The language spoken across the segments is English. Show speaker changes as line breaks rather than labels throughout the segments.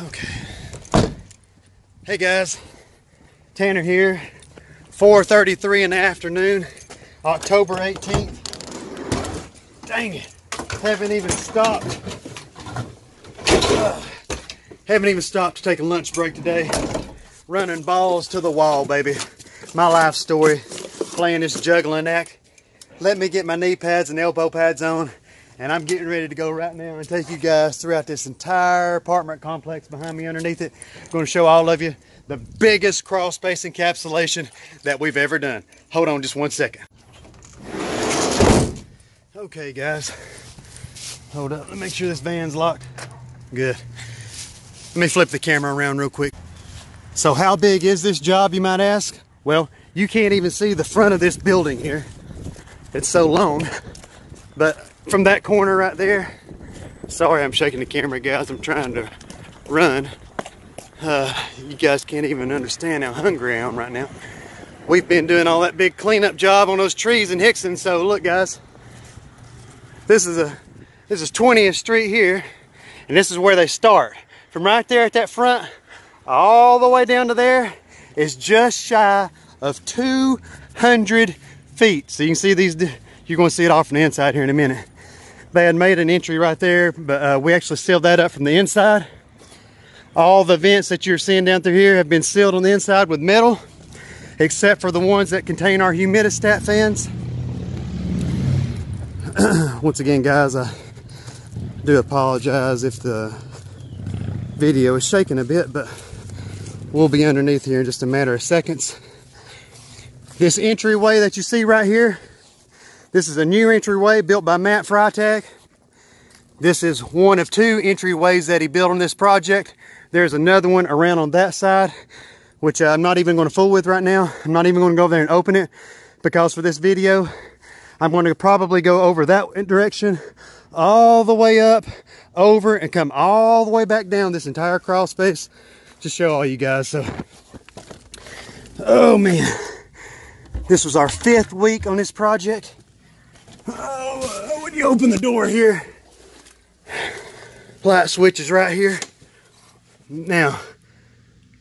Okay. Hey guys, Tanner here. 4:33 in the afternoon, October 18th. Dang it, haven't even stopped. Haven't even stopped to take a lunch break today. Running balls to the wall, baby. My life story, playing this juggling act. Let me get my knee pads and elbow pads on, and I'm getting ready to go right now and take you guys throughout this entire apartment complex behind me underneath it. I'm going to show all of you the biggest crawl space encapsulation that we've ever done. Hold on just one second. Okay guys, hold up, let me make sure this van's locked. Good. Let me flip the camera around real quick. So how big is this job, you might ask? Well, you can't even see the front of this building here. It's so long. But from that corner right there, sorry I'm shaking the camera guys, I'm trying to run. You guys can't even understand how hungry I am right now. We've been doing all that big cleanup job on those trees in Hickson, so look guys. This is 20th Street here, and this is where they start. From right there at that front, all the way down to there is just shy of 200 feet. So you can see these, you're going to see it all from the inside here in a minute. They had made an entry right there, but we actually sealed that up from the inside. All the vents that you're seeing down through here have been sealed on the inside with metal, except for the ones that contain our Humidistat fans. Once again guys, I do apologize if the video is shaking a bit, but we'll be underneath here in just a matter of seconds. This entryway that you see right here, this is a new entryway built by Matt Freitag. This is one of two entryways that he built on this project. There's another one around on that side, which I'm not even going to fool with right now. I'm not even going to go over there and open it, because for this video, I'm going to probably go over that direction, all the way up, over, and come all the way back down this entire crawl space to show all you guys. So, oh man, this was our 5th week on this project. Oh, when you open the door here, light switch is right here. Now,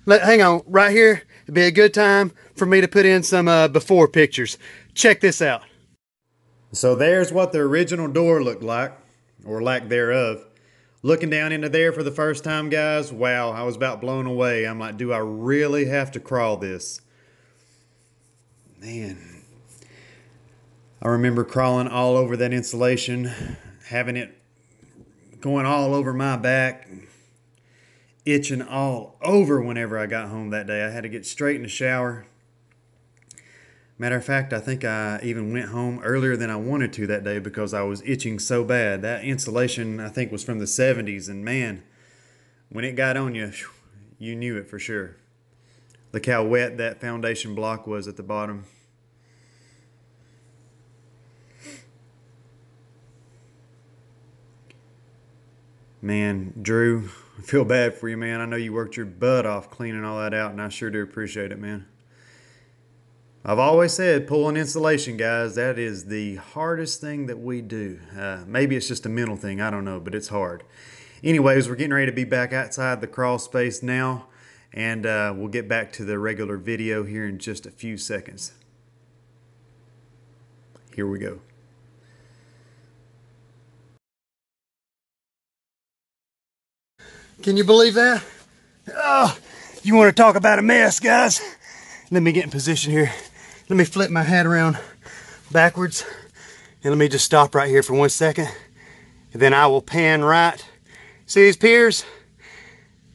hang on, right here, it'd be a good time for me to put in some before pictures. Check this out. So there's what the original door looked like, or lack thereof. Looking down into there for the first time, guys, wow, I was about blown away. I'm like, do I really have to crawl this? Man, I remember crawling all over that insulation, having it going all over my back, itching all over whenever I got home that day. I had to get straight in the shower. Matter of fact, I think I even went home earlier than I wanted to that day because I was itching so bad. That insulation, I think, was from the 70s, and man, when it got on you, you knew it for sure. Look how wet that foundation block was at the bottom. Man, Drew, I feel bad for you, man. I know you worked your butt off cleaning all that out, and I sure do appreciate it, man. I've always said pulling insulation, guys, that is the hardest thing that we do. Maybe it's just a mental thing, I don't know, but it's hard. Anyways, we're getting ready to be back outside the crawl space now, and we'll get back to the regular video here in just a few seconds. Here we go. Can you believe that? Oh, you want to talk about a mess, guys? Let me get in position here. Let me flip my hat around backwards, and let me just stop right here for 1 second, and then I will pan right. See these piers?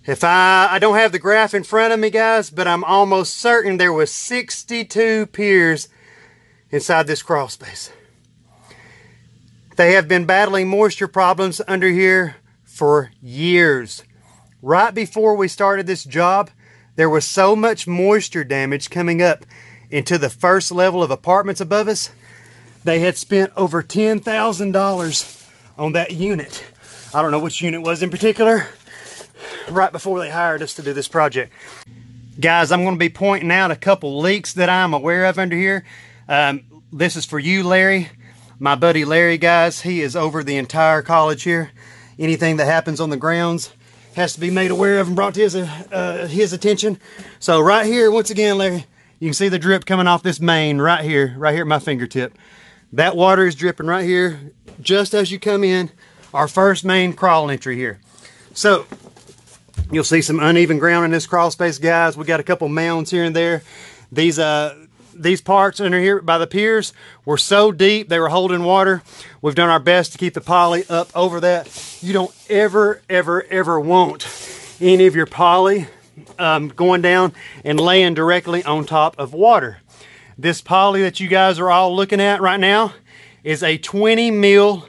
If I don't have the graph in front of me, guys, but I'm almost certain there was 62 piers inside this crawl space. They have been battling moisture problems under here for years. Right before we started this job, there was so much moisture damage coming up into the first level of apartments above us. They had spent over $10,000 on that unit. I don't know which unit was in particular, right before they hired us to do this project. Guys, I'm going to be pointing out a couple leaks that I'm aware of under here. This is for you, Larry. My buddy Larry, guys, he is over the entire college here. Anything that happens on the grounds, has to be made aware of and brought to his attention. So right here, once again, Larry, you can see the drip coming off this main right here at my fingertip. That water is dripping right here, just as you come in, our first main crawl entry here. So you'll see some uneven ground in this crawl space, guys. We got a couple mounds here and there. These parts under here by the piers were so deep they were holding water. We've done our best to keep the poly up over that. You don't ever want any of your poly going down and laying directly on top of water. This poly that you guys are all looking at right now is a 20 mil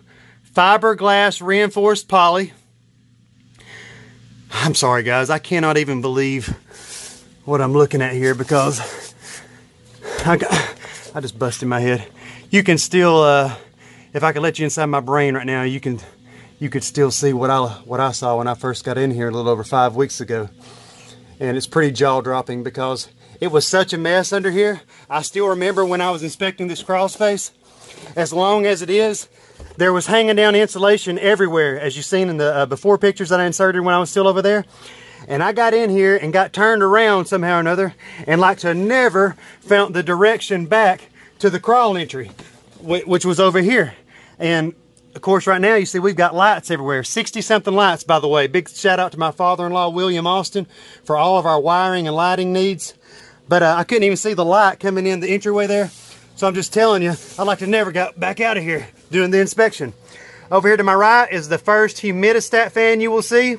fiberglass reinforced poly. I'm sorry guys, I cannot even believe what I'm looking at here because I just busted my head. You can still, if I could let you inside my brain right now, you could still see what I saw when I first got in here a little over 5 weeks ago. And it's pretty jaw-dropping because it was such a mess under here. I still remember when I was inspecting this crawl space, as long as it is, there was hanging down insulation everywhere, as you've seen in the before pictures that I inserted when I was still over there. And I got in here and got turned around somehow or another, and like to never found the direction back to the crawl entry, which was over here. And of course right now you see we've got lights everywhere, 60-something lights, by the way. Big shout out to my father-in-law William Austin for all of our wiring and lighting needs. But I couldn't even see the light coming in the entryway there. So I'm just telling you, I'd like to never get back out of here doing the inspection. Over here to my right is the first Humidistat fan you will see.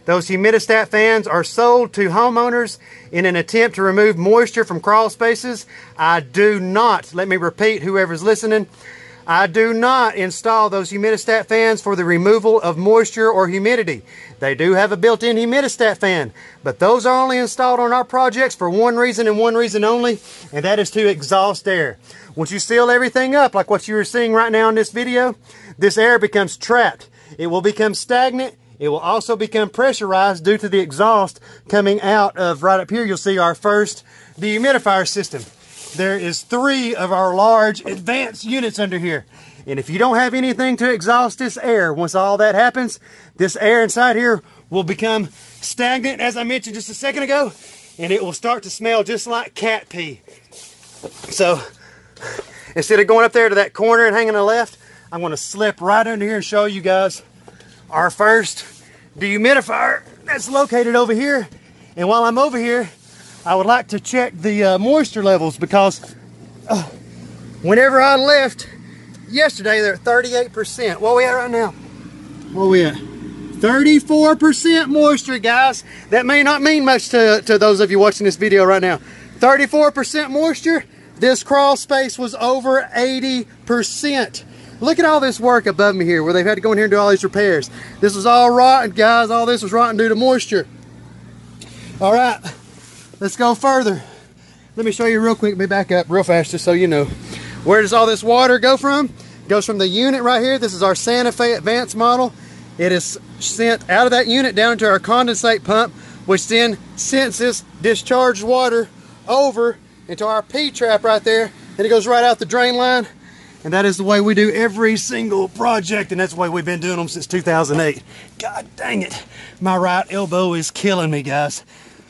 Those Humidistat fans are sold to homeowners in an attempt to remove moisture from crawl spaces. I do not, let me repeat, whoever's listening, I do not install those Humidistat fans for the removal of moisture or humidity. They do have a built-in Humidistat fan, but those are only installed on our projects for one reason and one reason only, and that is to exhaust air. Once you seal everything up, like what you are seeing right now in this video, this air becomes trapped. It will become stagnant. It will also become pressurized due to the exhaust coming out of right up here. You'll see our first dehumidifier system. There is 3 of our large advanced units under here. And if you don't have anything to exhaust this air, once all that happens, this air inside here will become stagnant, as I mentioned just a second ago, and it will start to smell just like cat pee. So instead of going up there to that corner and hanging to the left, I'm going to slip right under here and show you guys our first dehumidifier that's located over here. And while I'm over here, I would like to check the moisture levels because whenever I left yesterday, they're at 38%. What are we at right now? What are we at? 34% moisture, guys. That may not mean much to those of you watching this video right now. 34% moisture. This crawl space was over 80%. Look at all this work above me here where they've had to go in here and do all these repairs. This was all rotten, guys. All this was rotten due to moisture. All right, let's go further. Let me show you real quick. Let me back up real fast just so you know. Where does all this water go from? It goes from the unit right here. This is our Santa Fe Advanced model. It is sent out of that unit down into our condensate pump, which then sends this discharged water over into our P-trap right there. And it goes right out the drain line. And that is the way we do every single project, and that's the way we've been doing them since 2008. God dang it. My right elbow is killing me, guys.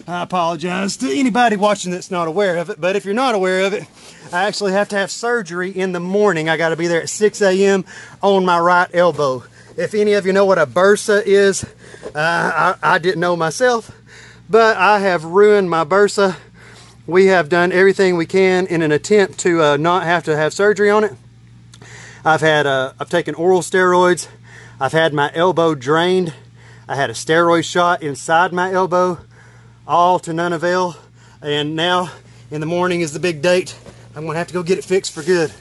I apologize to anybody watching that's not aware of it, but if you're not aware of it, I actually have to have surgery in the morning. I got to be there at 6 a.m. on my right elbow. If any of you know what a bursa is, I didn't know myself, but I have ruined my bursa. We have done everything we can in an attempt to not have to have surgery on it. I've taken oral steroids. I've had my elbow drained. I had a steroid shot inside my elbow, all to none avail. And now in the morning is the big date. I'm gonna have to go get it fixed for good.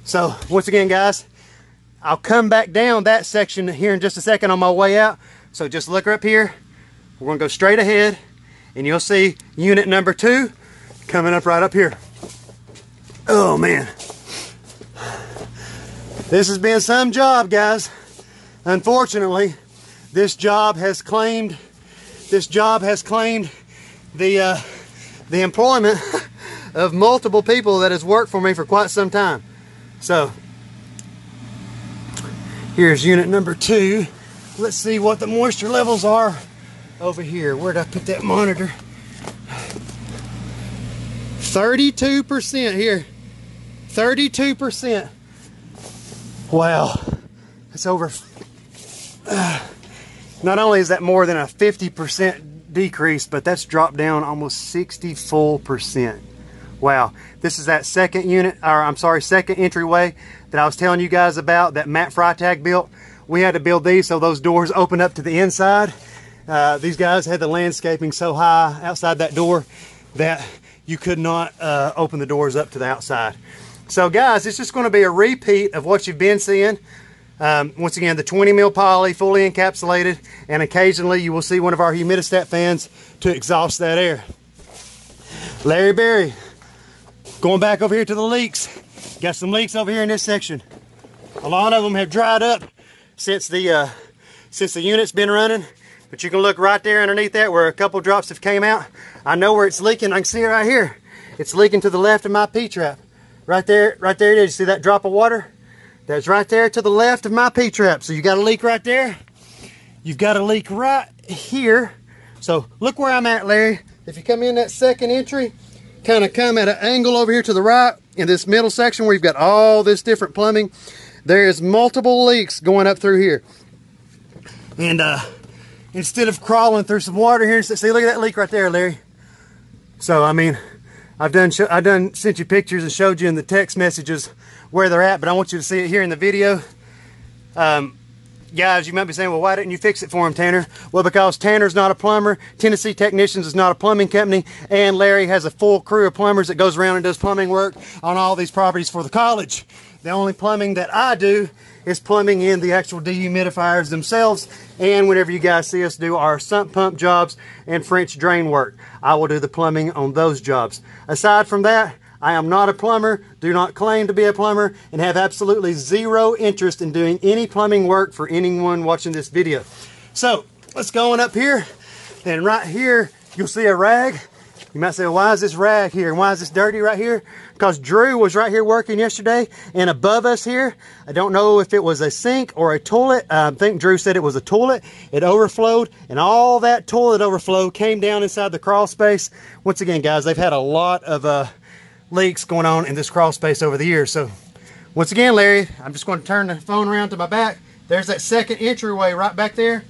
So once again, guys, I'll come back down that section here in just a second on my way out. So just look up here. We're gonna go straight ahead and you'll see unit number 2 coming up right up here. Oh man. This has been some job, guys. Unfortunately, this job has claimed the employment of multiple people that has worked for me for quite some time. So here's unit number 2. Let's see what the moisture levels are over here. Where'd I put that monitor? 32% here. 32%. Wow. That's over. Not only is that more than a 50% decrease, but that's dropped down almost 60 full percent. Wow. This is that second unit, or I'm sorry, second entryway that I was telling you guys about that Matt Freitag built. We had to build these so those doors open up to the inside. These guys had the landscaping so high outside that door that you could not open the doors up to the outside. So guys, it's just going to be a repeat of what you've been seeing. Once again, the 20 mil poly, fully encapsulated, and occasionally you will see one of our Humidistat fans to exhaust that air. Larry Berry, going back over here to the leaks. Got some leaks over here in this section. A lot of them have dried up since the unit's been running, but you can look right there underneath that where a couple drops have came out. I know where it's leaking. I can see it right here. It's leaking to the left of my P-trap. Right there it is. You see that drop of water? That's right there to the left of my P-trap. So you got a leak right there. You've got a leak right here. So look where I'm at, Larry. If you come in that second entry, kind of come at an angle over here to the right in this middle section where you've got all this different plumbing, there is multiple leaks going up through here. And instead of crawling through some water here, see, look at that leak right there, Larry. So I mean, I've done sent you pictures and showed you in the text messages where they're at, but I want you to see it here in the video. Guys, you might be saying, well, why didn't you fix it for him, Tanner? Well, because Tanner's not a plumber, Tennessee Technicians is not a plumbing company, and Larry has a full crew of plumbers that goes around and does plumbing work on all these properties for the college. The only plumbing that I do is plumbing in the actual dehumidifiers themselves, and whenever you guys see us do our sump pump jobs and French drain work, I will do the plumbing on those jobs. Aside from that, I am not a plumber, do not claim to be a plumber, and have absolutely zero interest in doing any plumbing work for anyone watching this video. So let's go on up here, and right here you'll see a rag. You might say, well, why is this rag here and why is this dirty right here? Because Drew was right here working yesterday, and above us here, I don't know if it was a sink or a toilet. I think Drew said it was a toilet. It overflowed, and all that toilet overflow came down inside the crawl space. Once again, guys, they've had a lot of leaks going on in this crawl space over the years. So once again, Larry, I'm just going to turn the phone around to my back. There's that second entryway right back there.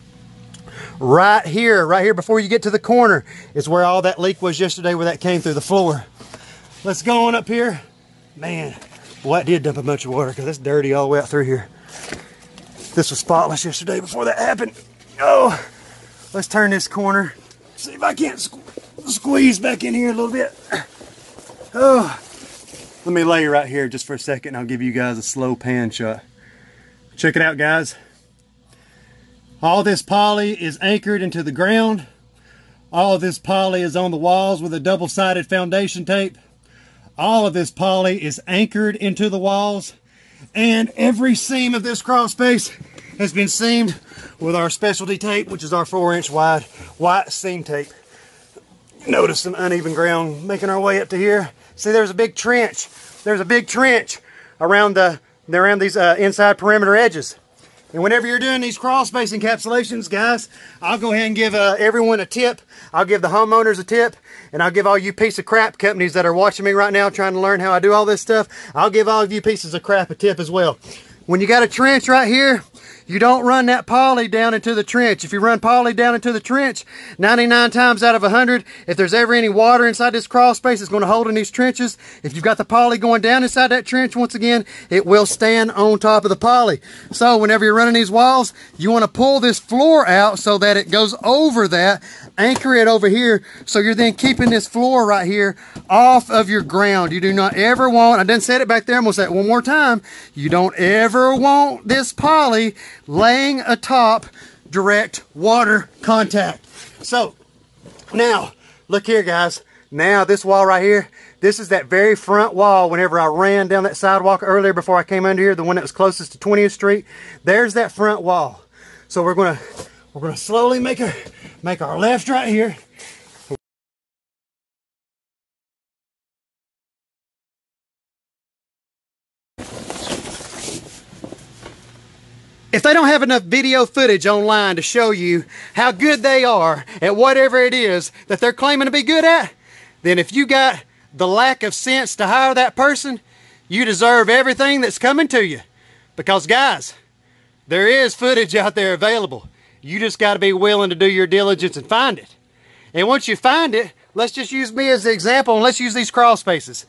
Right here before you get to the corner is where all that leak was yesterday, where that came through the floor. Let's go on up here. Man, well, that did dump a bunch of water because that's dirty all the way out through here. This was spotless yesterday before that happened. Oh, let's turn this corner. See if I can't squeeze back in here a little bit. Oh, let me lay right here just for a second and I'll give you guys a slow pan shot. Check it out, guys. All this poly is anchored into the ground. All of this poly is on the walls with a double-sided foundation tape. All of this poly is anchored into the walls. And every seam of this crawl space has been seamed with our specialty tape, which is our 4-inch wide white seam tape. Notice some uneven ground making our way up to here. See, there's a big trench. There's a big trench around these inside perimeter edges. And whenever you're doing these crawl space encapsulations, guys, I'll go ahead and give everyone a tip. I'll give the homeowners a tip, and I'll give all you piece of crap companies that are watching me right now trying to learn how I do all this stuff, I'll give all of you pieces of crap a tip as well. When you got a trench right here, you don't run that poly down into the trench. If you run poly down into the trench, 99 times out of 100, if there's ever any water inside this crawl space, it's going to hold in these trenches. If you've got the poly going down inside that trench, once again, it will stand on top of the poly. So whenever you're running these walls, you want to pull this floor out so that it goes over that, anchor it over here, so you're then keeping this floor right here off of your ground. You do not ever want, I done said it back there, I'm going to say it one more time, you don't ever want this poly laying atop direct water contact. So now look here, guys. Now this wall right here, this is that very front wall. Whenever I ran down that sidewalk earlier before I came under here, the one that was closest to 20th Street, there's that front wall. So we're gonna slowly make our left right here. If they don't have enough video footage online to show you how good they are at whatever it is that they're claiming to be good at, then if you got the lack of sense to hire that person, you deserve everything that's coming to you. Because guys, there is footage out there available. You just got to be willing to do your diligence and find it. And once you find it, let's just use me as the example and let's use these crawl spaces.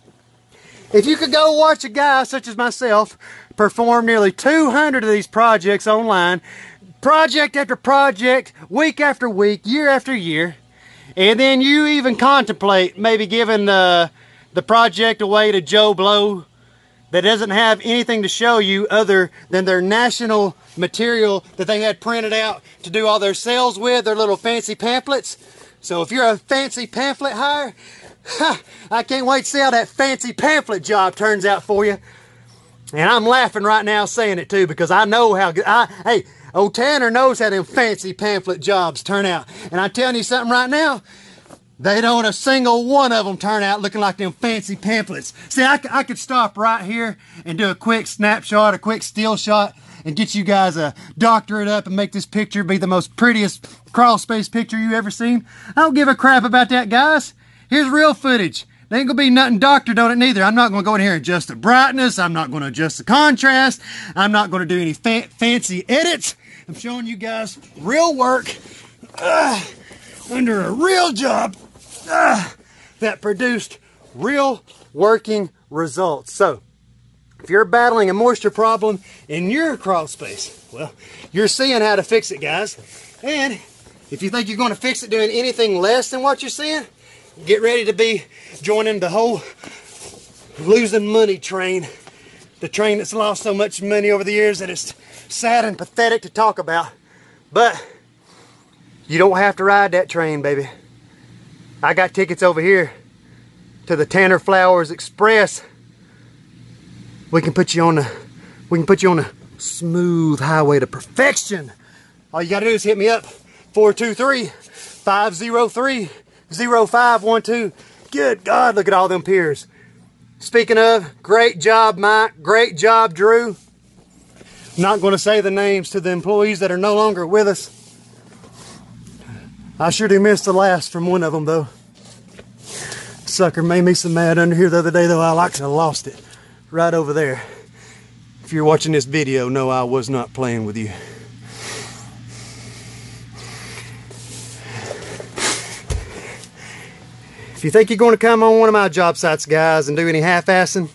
If you could go watch a guy such as myself perform nearly 200 of these projects online, project after project, week after week, year after year, and then you even contemplate maybe giving the project away to Joe Blow that doesn't have anything to show you other than their national material that they had printed out to do all their sales with, their little fancy pamphlets. So if you're a fancy pamphlet hire, I can't wait to see how that fancy pamphlet job turns out for you. And I'm laughing right now saying it too, because I know how good, hey, old Tanner knows how them fancy pamphlet jobs turn out. And I'm telling you something right now, they don't a single one of them turn out looking like them fancy pamphlets. See, I could stop right here and do a quick snapshot, a quick still shot, and get you guys a doctor it up and make this picture be the most prettiest crawl space picture you ever seen. I don't give a crap about that, guys. Here's real footage. There ain't gonna be nothing doctored on it neither. I'm not gonna go in here and adjust the brightness. I'm not gonna adjust the contrast. I'm not gonna do any fancy edits. I'm showing you guys real work under a real job that produced real working results. So, if you're battling a moisture problem in your crawl space, well, you're seeing how to fix it, guys. And if you think you're going to fix it doing anything less than what you're seeing, get ready to be joining the whole losing money train. The train that's lost so much money over the years that it's sad and pathetic to talk about. But you don't have to ride that train, baby. I got tickets over here to the Tanner Flowers Express. We can put you on a smooth highway to perfection. All you gotta do is hit me up, 423-503-0512. Good God, look at all them piers. Speaking of, great job, Mike. Great job, Drew. I'm not gonna say the names to the employees that are no longer with us. I sure do miss the last from one of them, though. Sucker made me so mad under here the other day, though. I like to have lost it. Right over there. If you're watching this video, no, I was not playing with you. If you think you're going to come on one of my job sites, guys, and do any half-assing,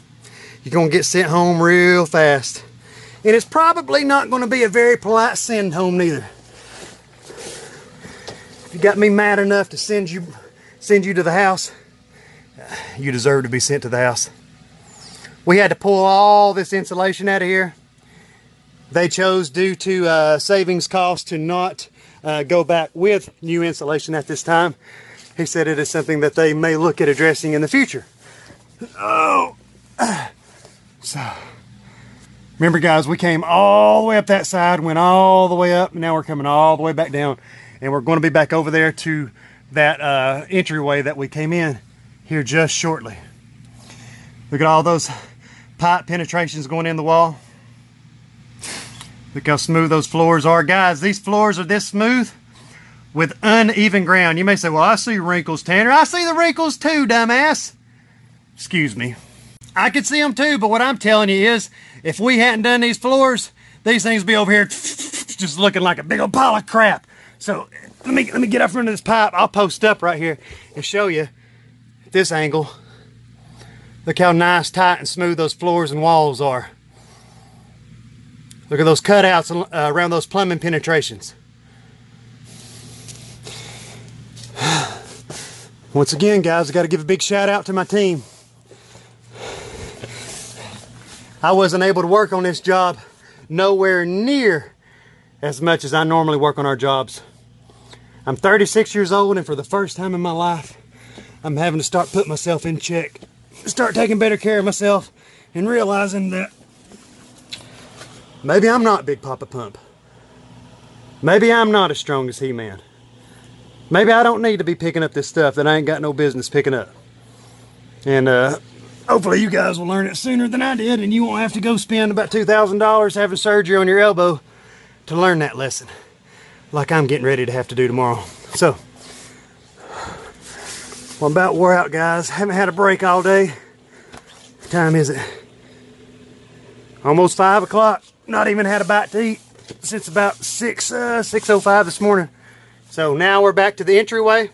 you're going to get sent home real fast. And it's probably not going to be a very polite send home neither. If you got me mad enough to send you to the house, you deserve to be sent to the house. We had to pull all this insulation out of here. They chose, due to savings costs, to not go back with new insulation at this time. He said it is something that they may look at addressing in the future. Oh, so remember, guys, we came all the way up that side, went all the way up, and now we're coming all the way back down, and we're going to be back over there to that entryway that we came in here just shortly. Look at all those pipe penetrations going in the wall. Look how smooth those floors are. Guys, these floors are this smooth with uneven ground. You may say, well, I see wrinkles, Tanner. I see the wrinkles too, dumbass. Excuse me. I could see them too, but what I'm telling you is, if we hadn't done these floors, these things would be over here just looking like a big old pile of crap. So let me get up front of this pipe. I'll post up right here and show you this angle. Look how nice, tight, and smooth those floors and walls are. Look at those cutouts around those plumbing penetrations. Once again, guys, I got to give a big shout out to my team. I wasn't able to work on this job nowhere near as much as I normally work on our jobs. I'm 36 years old, and for the first time in my life, I'm having to start putting myself in check. Start taking better care of myself and realizing that maybe I'm not Big Papa Pump. Maybe I'm not as strong as He-Man. Maybe I don't need to be picking up this stuff that I ain't got no business picking up. And hopefully you guys will learn it sooner than I did, and you won't have to go spend about $2,000 having surgery on your elbow to learn that lesson, like I'm getting ready to have to do tomorrow. So, well, I'm about wore out, guys. Haven't had a break all day. What time is it? Almost 5 o'clock. Not even had a bite to eat since about 6:05 this morning. So now we're back to the entryway.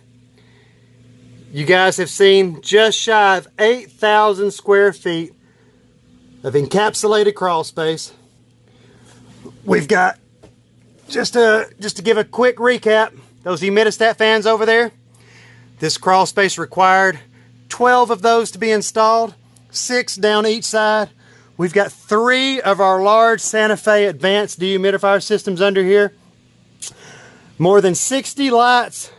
You guys have seen just shy of 8,000 square feet of encapsulated crawl space. We've got, just to give a quick recap, those Humidistat fans over there. This crawl space required 12 of those to be installed, 6 down each side. We've got 3 of our large Santa Fe advanced dehumidifier systems under here. More than 60 lights.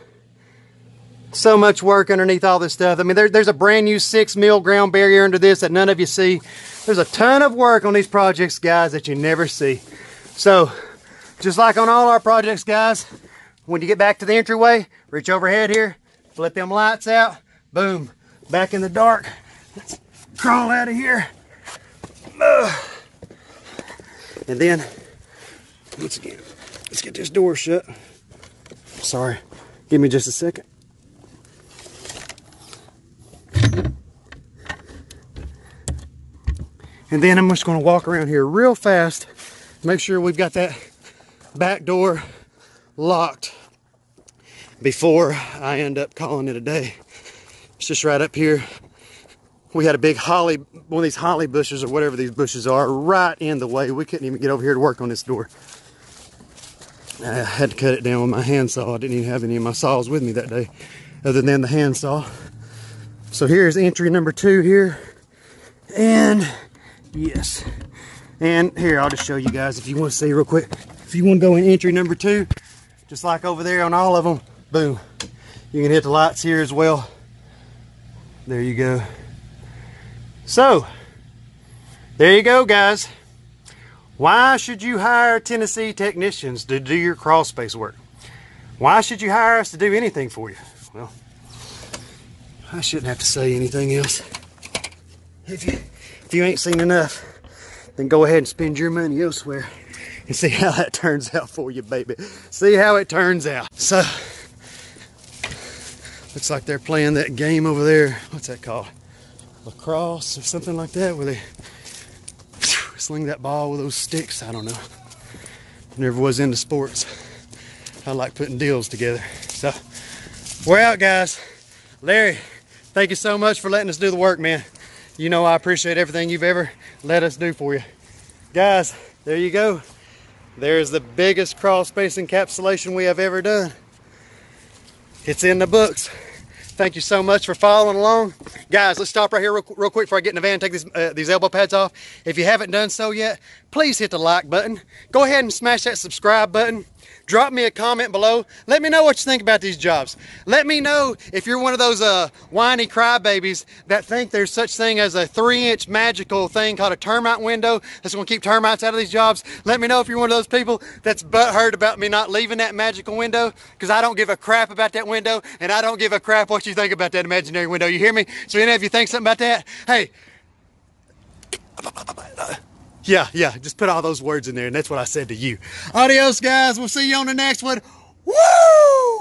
So much work underneath all this stuff. I mean, there's a brand new 6 mil ground barrier under this that none of you see. There's a ton of work on these projects, guys, that you never see. So, just like on all our projects, guys, when you get back to the entryway, reach overhead here, flip them lights out, boom, back in the dark. Let's crawl out of here. And then, once again, let's get this door shut. Sorry, give me just a second. And then I'm just going to walk around here real fast, make sure we've got that back door locked before I end up calling it a day. It's just right up here. We had a big holly, one of these holly bushes or whatever these bushes are, right in the way. We couldn't even get over here to work on this door. I had to cut it down with my handsaw. I didn't even have any of my saws with me that day other than the handsaw. So here's entry number 2 here. And yes. And here, I'll just show you guys if you want to see real quick. If you want to go in entry number 2, just like over there on all of them, boom. You can hit the lights here as well. There you go. So, there you go, guys. Why should you hire Tennessee technicians to do your crawl space work? Why should you hire us to do anything for you? Well, I shouldn't have to say anything else. If you ain't seen enough, then go ahead and spend your money elsewhere and see how that turns out for you, baby. See how it turns out. So, looks like they're playing that game over there. What's that called? Lacrosse or something like that, where they sling that ball with those sticks. I don't know. Never was into sports. I like putting deals together. So, we're out, guys. Larry, thank you so much for letting us do the work, man. You know I appreciate everything you've ever let us do for you. Guys, there you go. There's the biggest crawl space encapsulation we have ever done. It's in the books. Thank you so much for following along. Guys, let's stop right here real quick before I get in the van and take these elbow pads off. If you haven't done so yet, please hit the like button. Go ahead and smash that subscribe button. Drop me a comment below. Let me know what you think about these jobs. Let me know if you're one of those whiny crybabies that think there's such thing as a 3-inch magical thing called a termite window that's going to keep termites out of these jobs. Let me know if you're one of those people that's butthurt about me not leaving that magical window, because I don't give a crap about that window, and I don't give a crap what you think about that imaginary window. You hear me? So any of you think something about that, hey, yeah, just put all those words in there, and that's what I said to you. Adios, guys. We'll see you on the next one. Woo!